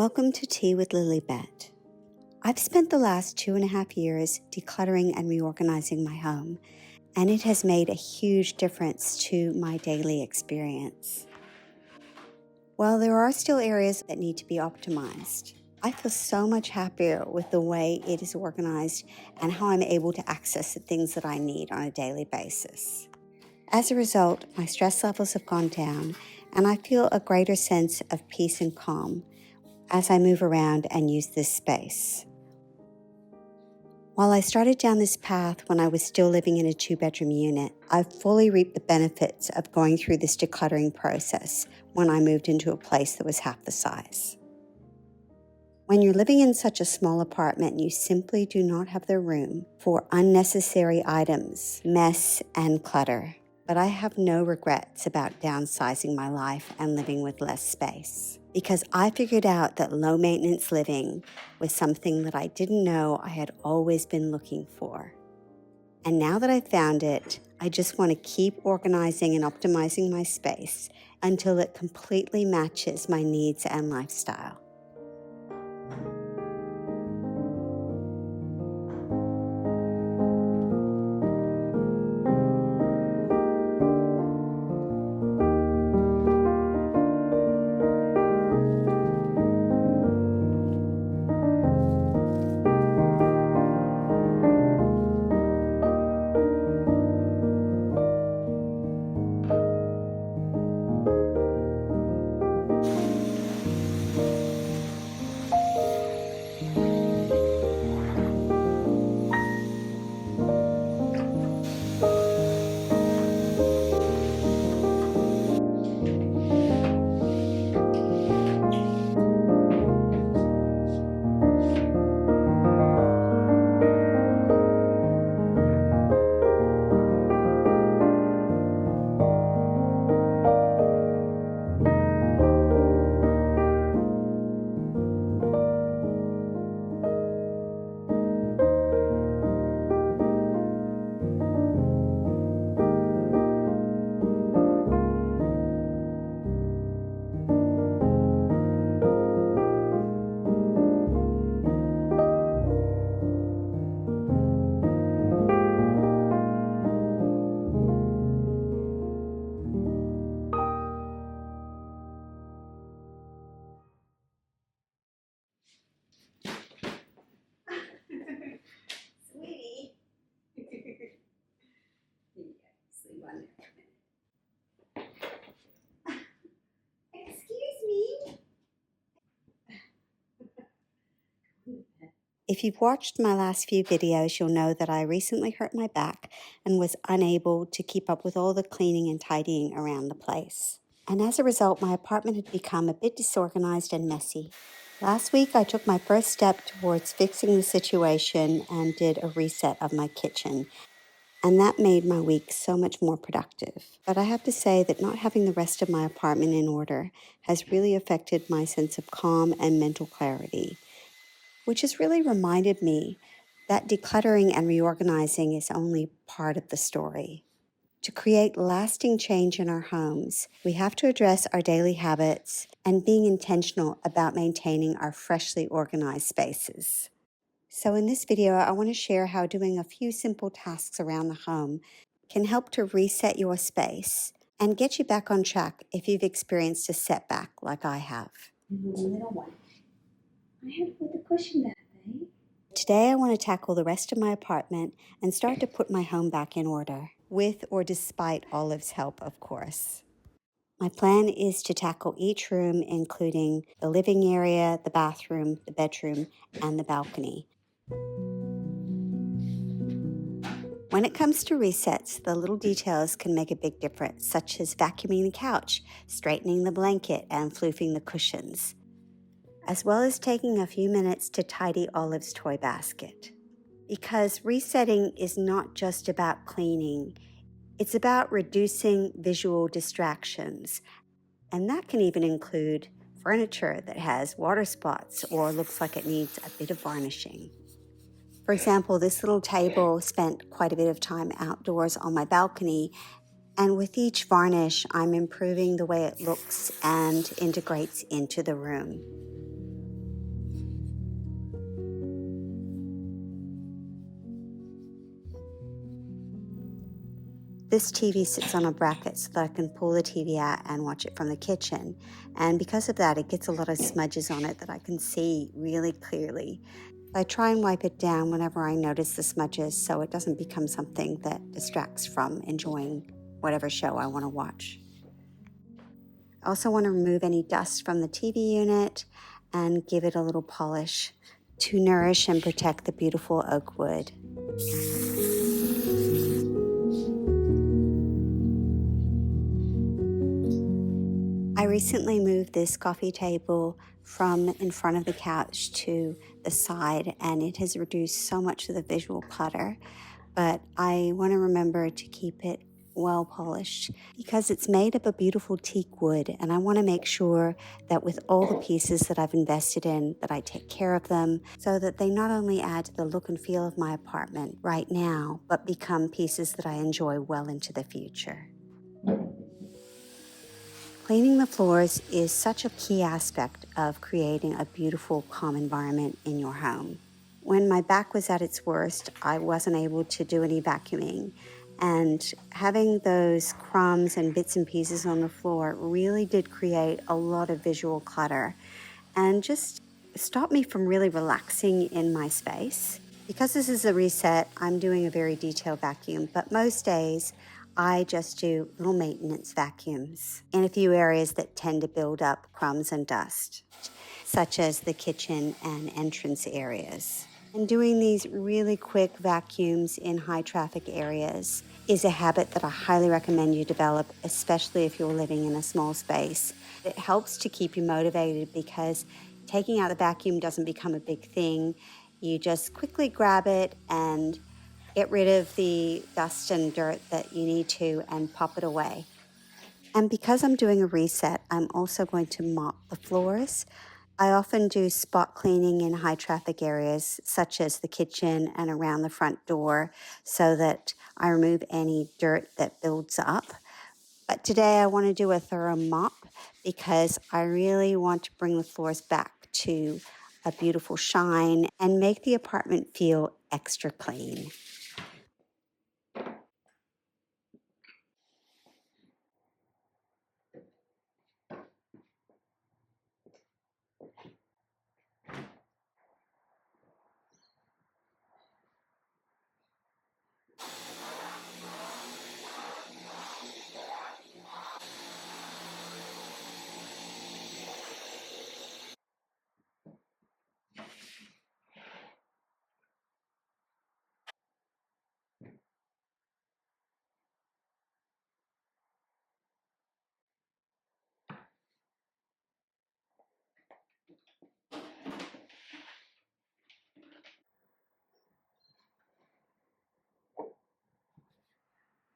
Welcome to Tea with Lilybet. I've spent the last 2.5 years decluttering and reorganizing my home, and it has made a huge difference to my daily experience. While there are still areas that need to be optimized, I feel so much happier with the way it is organized and how I'm able to access the things that I need on a daily basis. As a result, my stress levels have gone down, and I feel a greater sense of peace and calm as I move around and use this space. While I started down this path when I was still living in a 2-bedroom unit, I've fully reaped the benefits of going through this decluttering process when I moved into a place that was half the size. When you're living in such a small apartment, you simply do not have the room for unnecessary items, mess, and clutter. But I have no regrets about downsizing my life and living with less space, because I figured out that low-maintenance living was something that I didn't know I had always been looking for. And now that I've found it, I just want to keep organizing and optimizing my space until it completely matches my needs and lifestyle. Sweetie. Sleep on there. Excuse me. If you've watched my last few videos, you'll know that I recently hurt my back and was unable to keep up with all the cleaning and tidying around the place. And as a result, my apartment had become a bit disorganized and messy. Last week, I took my first step towards fixing the situation and did a reset of my kitchen. And that made my week so much more productive. But I have to say that not having the rest of my apartment in order has really affected my sense of calm and mental clarity, which has really reminded me that decluttering and reorganizing is only part of the story. To create lasting change in our homes, we have to address our daily habits and being intentional about maintaining our freshly organized spaces. So in this video, I want to share how doing a few simple tasks around the home can help to reset your space and get you back on track if you've experienced a setback like I have. Little one. I had to put the cushion back, babe. Today I want to tackle the rest of my apartment and start to put my home back in order, with or despite Olive's help, of course. My plan is to tackle each room, including the living area, the bathroom, the bedroom, and the balcony. When it comes to resets, the little details can make a big difference, such as vacuuming the couch, straightening the blanket, and floofing the cushions, as well as taking a few minutes to tidy Olive's toy basket. Because resetting is not just about cleaning, it's about reducing visual distractions, and that can even include furniture that has water spots or looks like it needs a bit of varnishing. For example, this little table spent quite a bit of time outdoors on my balcony, and with each varnish, I'm improving the way it looks and integrates into the room. This TV sits on a bracket so that I can pull the TV out and watch it from the kitchen. And because of that, it gets a lot of smudges on it that I can see really clearly. I try and wipe it down whenever I notice the smudges so it doesn't become something that distracts from enjoying whatever show I want to watch. I also want to remove any dust from the TV unit and give it a little polish to nourish and protect the beautiful oak wood. I recently moved this coffee table from in front of the couch to the side, and it has reduced so much of the visual clutter, but I want to remember to keep it well polished because it's made of a beautiful teak wood, and I want to make sure that with all the pieces that I've invested in, that I take care of them so that they not only add to the look and feel of my apartment right now, but become pieces that I enjoy well into the future. Cleaning the floors is such a key aspect of creating a beautiful, calm environment in your home. When my back was at its worst, I wasn't able to do any vacuuming, and having those crumbs and bits and pieces on the floor really did create a lot of visual clutter and just stopped me from really relaxing in my space. Because this is a reset, I'm doing a very detailed vacuum, but most days I just do little maintenance vacuums in a few areas that tend to build up crumbs and dust, such as the kitchen and entrance areas. And doing these really quick vacuums in high traffic areas is a habit that I highly recommend you develop, especially if you're living in a small space. It helps to keep you motivated because taking out the vacuum doesn't become a big thing. You just quickly grab it and get rid of the dust and dirt that you need to and pop it away. And because I'm doing a reset, I'm also going to mop the floors. I often do spot cleaning in high traffic areas such as the kitchen and around the front door so that I remove any dirt that builds up. But today I want to do a thorough mop because I really want to bring the floors back to a beautiful shine and make the apartment feel extra clean.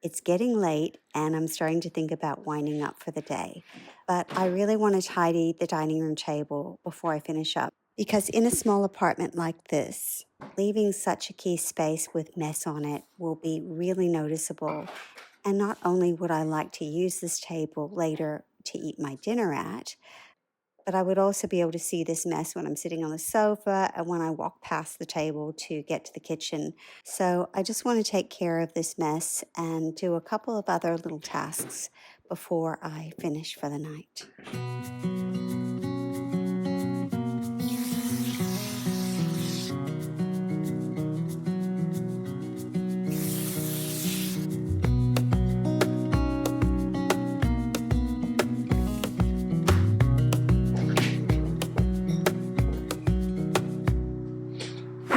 It's getting late and I'm starting to think about winding up for the day, but I really want to tidy the dining room table before I finish up because in a small apartment like this, leaving such a key space with mess on it will be really noticeable. And not only would I like to use this table later to eat my dinner at, but I would also be able to see this mess when I'm sitting on the sofa and when I walk past the table to get to the kitchen. So I just want to take care of this mess and do a couple of other little tasks before I finish for the night.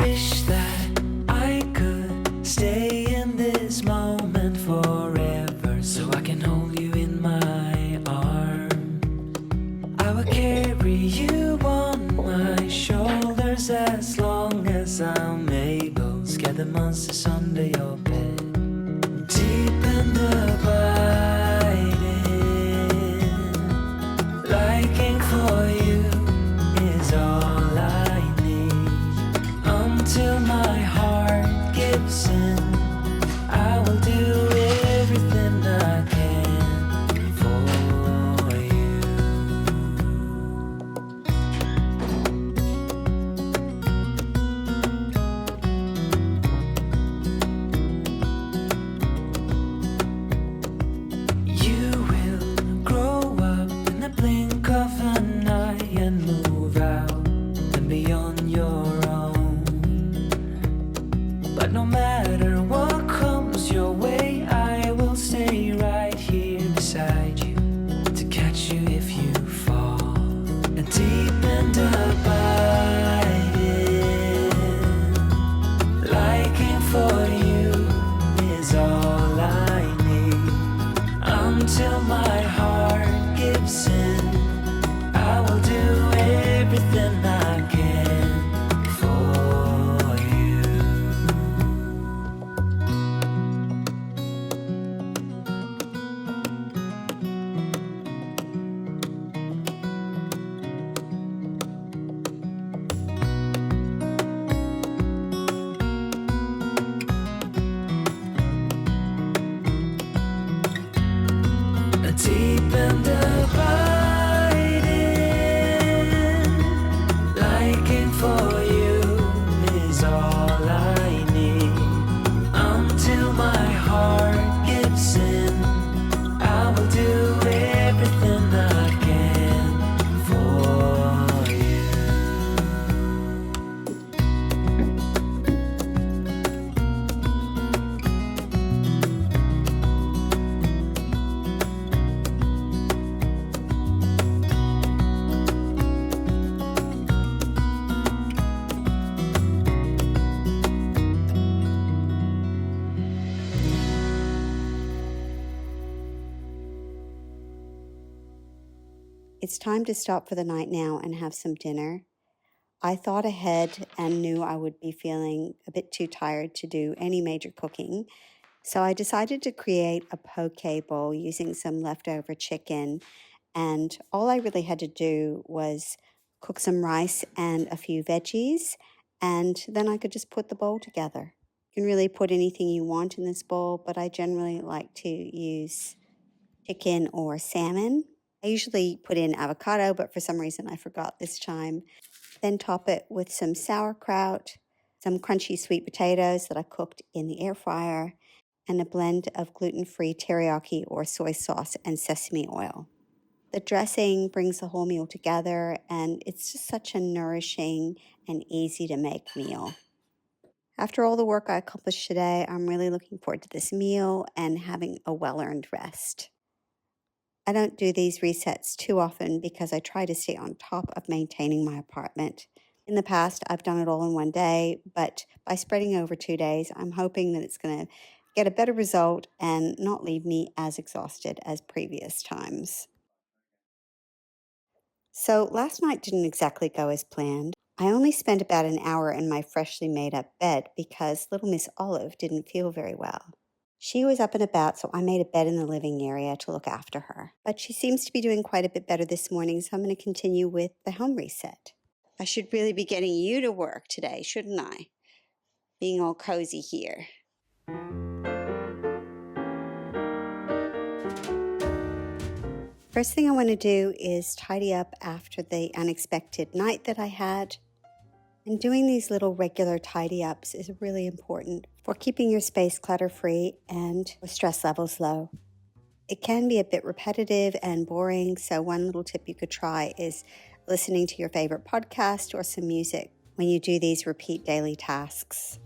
Wish that I could stay in this moment forever, so I can hold you in my arms. I will carry you on my shoulders as long as I'm able. Scare the monsters under your bed. Deep and abiding, liking for you is all I need. Until my heart gives in, I will do everything I can for you. deep and abiding. Liking for you is all I need. Until my heart gives in, I will do everything I can for you. It's time to stop for the night now and have some dinner. I thought ahead and knew I would be feeling a bit too tired to do any major cooking, so I decided to create a poke bowl using some leftover chicken, and all I really had to do was cook some rice and a few veggies, and then I could just put the bowl together. You can really put anything you want in this bowl, but I generally like to use chicken or salmon. I usually put in avocado, but for some reason I forgot this time. Then top it with some sauerkraut, some crunchy sweet potatoes that I cooked in the air fryer, and a blend of gluten-free teriyaki or soy sauce and sesame oil. The dressing brings the whole meal together, and it's just such a nourishing and easy to make meal. After all the work I accomplished today, I'm really looking forward to this meal and having a well-earned rest. I don't do these resets too often because I try to stay on top of maintaining my apartment. In the past, I've done it all in one day, but by spreading over 2 days, I'm hoping that it's going to get a better result and not leave me as exhausted as previous times. So last night didn't exactly go as planned. I only spent about an hour in my freshly made up bed because little Miss Olive didn't feel very well. She was up and about, so I made a bed in the living area to look after her. But she seems to be doing quite a bit better this morning, so I'm going to continue with the home reset. I should really be getting you to work today, shouldn't I? Being all cozy here. First thing I want to do is tidy up after the unexpected night that I had. And doing these little regular tidy ups is really important for keeping your space clutter-free and with stress levels low. It can be a bit repetitive and boring, so one little tip you could try is listening to your favorite podcast or some music when you do these repeat daily tasks.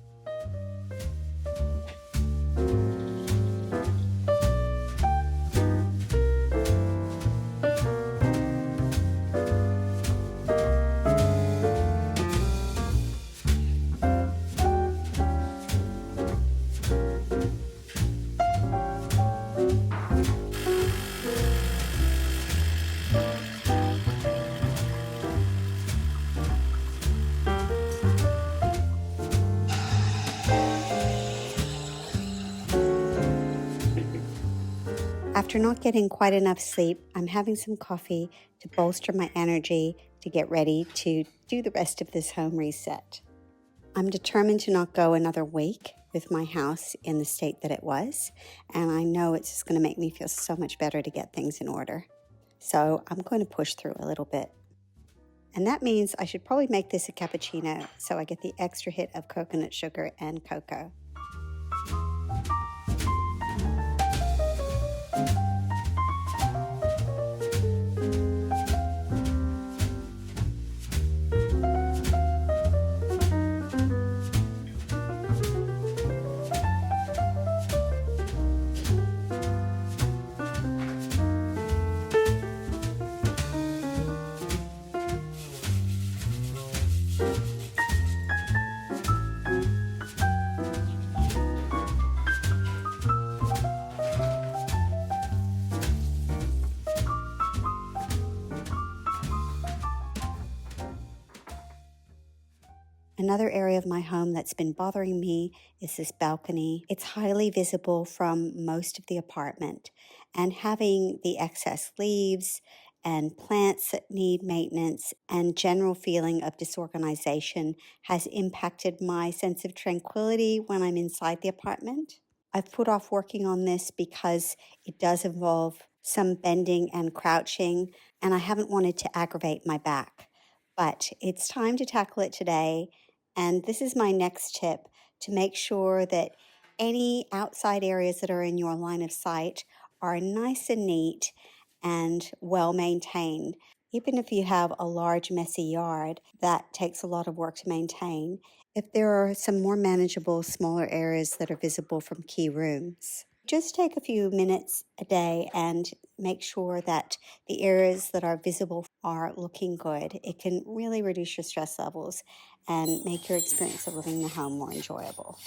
After not getting quite enough sleep, I'm having some coffee to bolster my energy to get ready to do the rest of this home reset. I'm determined to not go another week with my house in the state that it was, and I know it's just going to make me feel so much better to get things in order. So I'm going to push through a little bit. And that means I should probably make this a cappuccino so I get the extra hit of coconut sugar and cocoa. Another area of my home that's been bothering me is this balcony. It's highly visible from most of the apartment, and having the excess leaves and plants that need maintenance and general feeling of disorganization has impacted my sense of tranquility when I'm inside the apartment. I've put off working on this because it does involve some bending and crouching, and I haven't wanted to aggravate my back. But it's time to tackle it today, and this is my next tip to make sure that any outside areas that are in your line of sight are nice and neat and well maintained. Even if you have a large, messy yard, that takes a lot of work to maintain. If there are some more manageable, smaller areas that are visible from key rooms, just take a few minutes a day and make sure that the areas that are visible are looking good. It can really reduce your stress levels and make your experience of living in the home more enjoyable.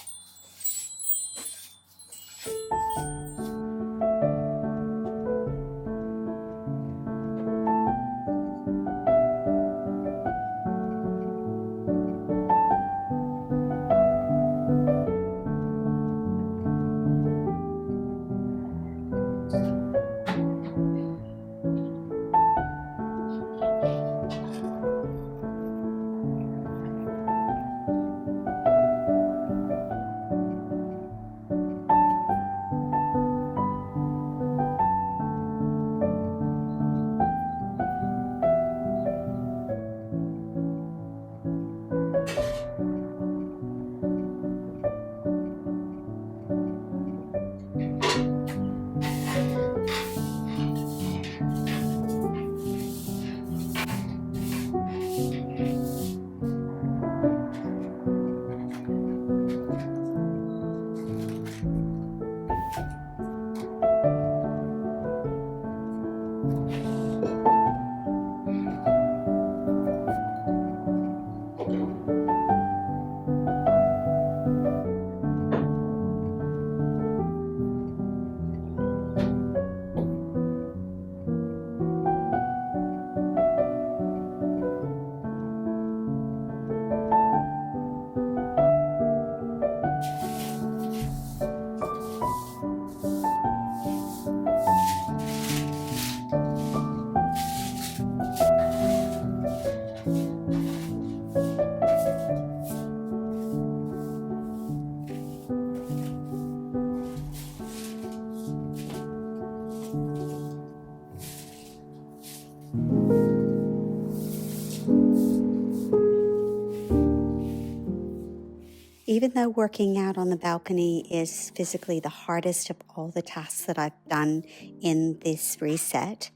Even though working out on the balcony is physically the hardest of all the tasks that I've done in this reset,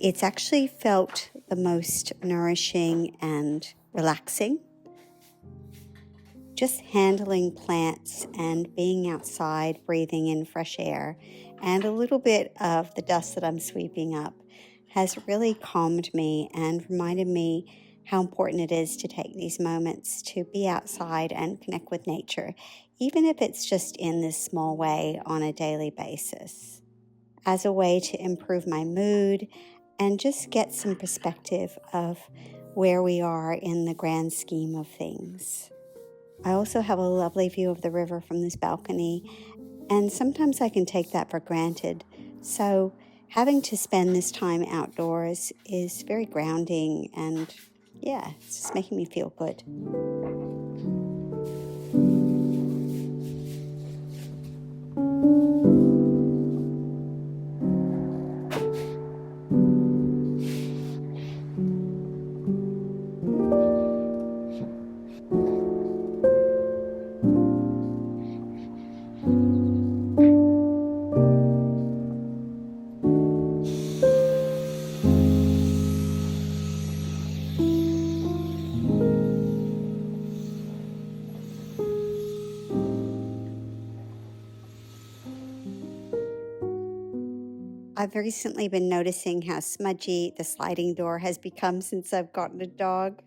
it's actually felt the most nourishing and relaxing. Just handling plants and being outside, breathing in fresh air, and a little bit of the dust that I'm sweeping up has really calmed me and reminded me how important it is to take these moments to be outside and connect with nature, even if it's just in this small way on a daily basis, as a way to improve my mood and just get some perspective of where we are in the grand scheme of things. I also have a lovely view of the river from this balcony, and sometimes I can take that for granted. So having to spend this time outdoors is very grounding, and yeah, it's just making me feel good. I've recently been noticing how smudgy the sliding door has become since I've gotten a dog.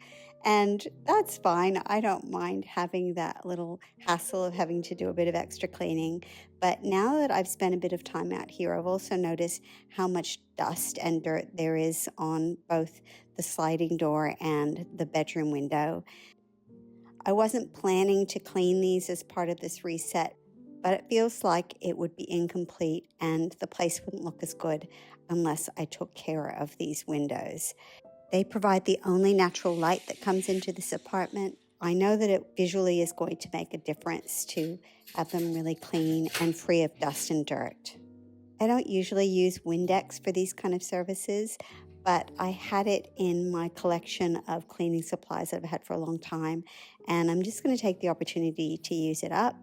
And that's fine. I don't mind having that little hassle of having to do a bit of extra cleaning. But now that I've spent a bit of time out here, I've also noticed how much dust and dirt there is on both the sliding door and the bedroom window. I wasn't planning to clean these as part of this reset, but it feels like it would be incomplete and the place wouldn't look as good unless I took care of these windows. They provide the only natural light that comes into this apartment. I know that it visually is going to make a difference to have them really clean and free of dust and dirt. I don't usually use Windex for these kind of services, but I had it in my collection of cleaning supplies that I've had for a long time, and I'm just going to take the opportunity to use it up.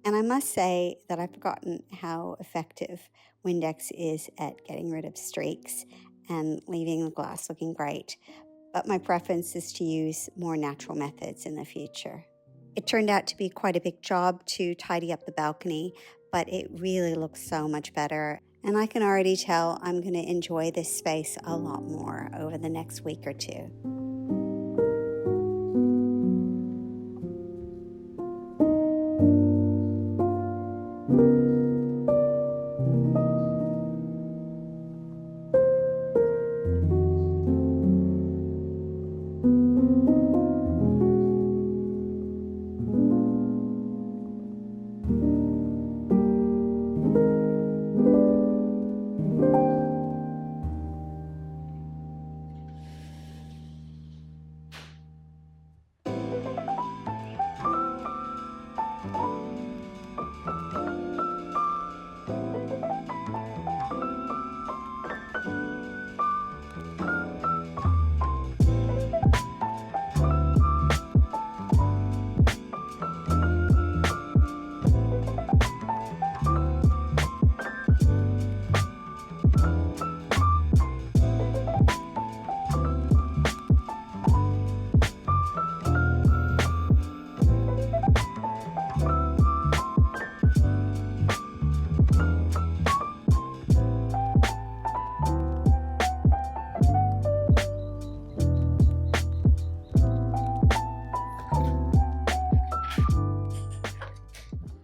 And I must say that I've forgotten how effective Windex is at getting rid of streaks and leaving the glass looking great. But my preference is to use more natural methods in the future. It turned out to be quite a big job to tidy up the balcony, but it really looks so much better. And I can already tell I'm going to enjoy this space a lot more over the next week or two.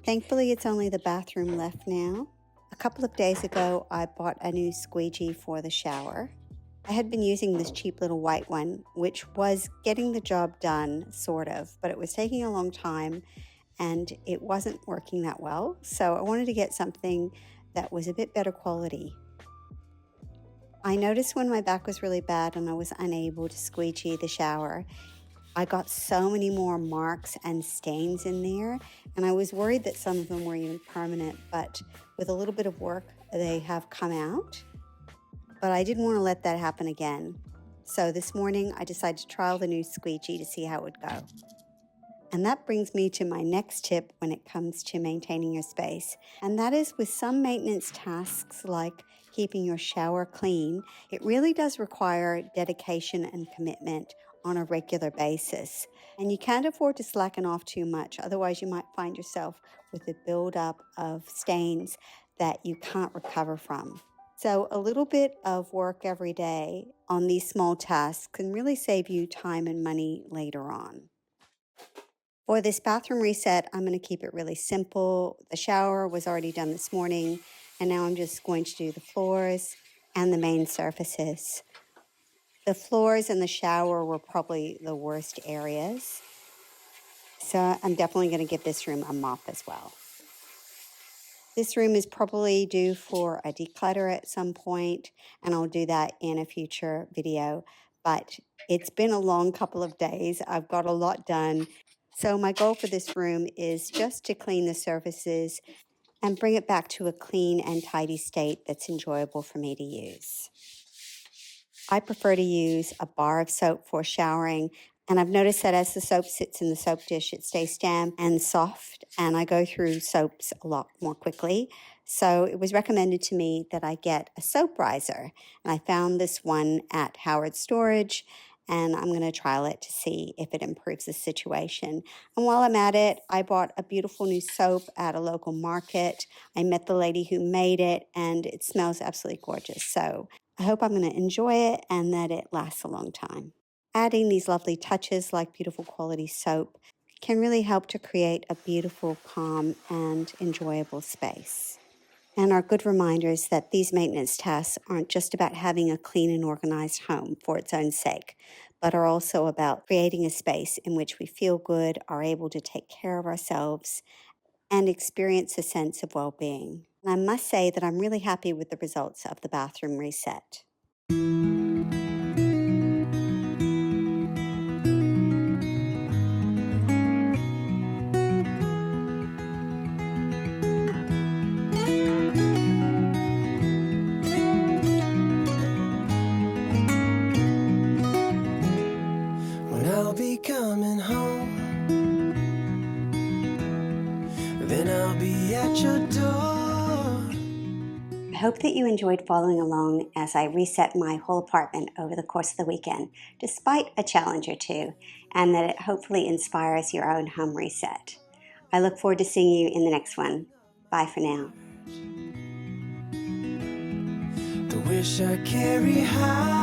Thankfully, it's only the bathroom left now. A couple of days ago, I bought a new squeegee for the shower. I had been using this cheap little white one, which was getting the job done, sort of, but it was taking a long time and it wasn't working that well. So I wanted to get something that was a bit better quality. I noticed when my back was really bad and I was unable to squeegee the shower, I got so many more marks and stains in there, and I was worried that some of them were even permanent, but with a little bit of work, they have come out. But I didn't want to let that happen again. So this morning, I decided to trial the new squeegee to see how it would go. And that brings me to my next tip when it comes to maintaining your space, and that is with some maintenance tasks like keeping your shower clean, it really does require dedication and commitment on a regular basis. And you can't afford to slacken off too much, otherwise you might find yourself with a buildup of stains that you can't recover from. So a little bit of work every day on these small tasks can really save you time and money later on. For this bathroom reset, I'm going to keep it really simple. The shower was already done this morning, and now I'm just going to do the floors and the main surfaces. The floors and the shower were probably the worst areas, so I'm definitely going to give this room a mop as well. This room is probably due for a declutter at some point, and I'll do that in a future video, but it's been a long couple of days. I've got a lot done. So my goal for this room is just to clean the surfaces and bring it back to a clean and tidy state that's enjoyable for me to use. I prefer to use a bar of soap for showering, and I've noticed that as the soap sits in the soap dish, it stays damp and soft, and I go through soaps a lot more quickly. So it was recommended to me that I get a soap riser, and I found this one at Howard Storage, and I'm going to trial it to see if it improves the situation. And while I'm at it, I bought a beautiful new soap at a local market. I met the lady who made it, and it smells absolutely gorgeous. So I hope I'm going to enjoy it and that it lasts a long time. Adding these lovely touches like beautiful quality soap can really help to create a beautiful, calm, and enjoyable space. And are good reminders that these maintenance tasks aren't just about having a clean and organized home for its own sake, but are also about creating a space in which we feel good, are able to take care of ourselves, and experience a sense of well-being. And I must say that I'm really happy with the results of the bathroom reset. your door. I hope that you enjoyed following along as I reset my whole apartment over the course of the weekend, despite a challenge or two, and that it hopefully inspires your own home reset. I look forward to seeing you in the next one. Bye for now. The wish I carry high.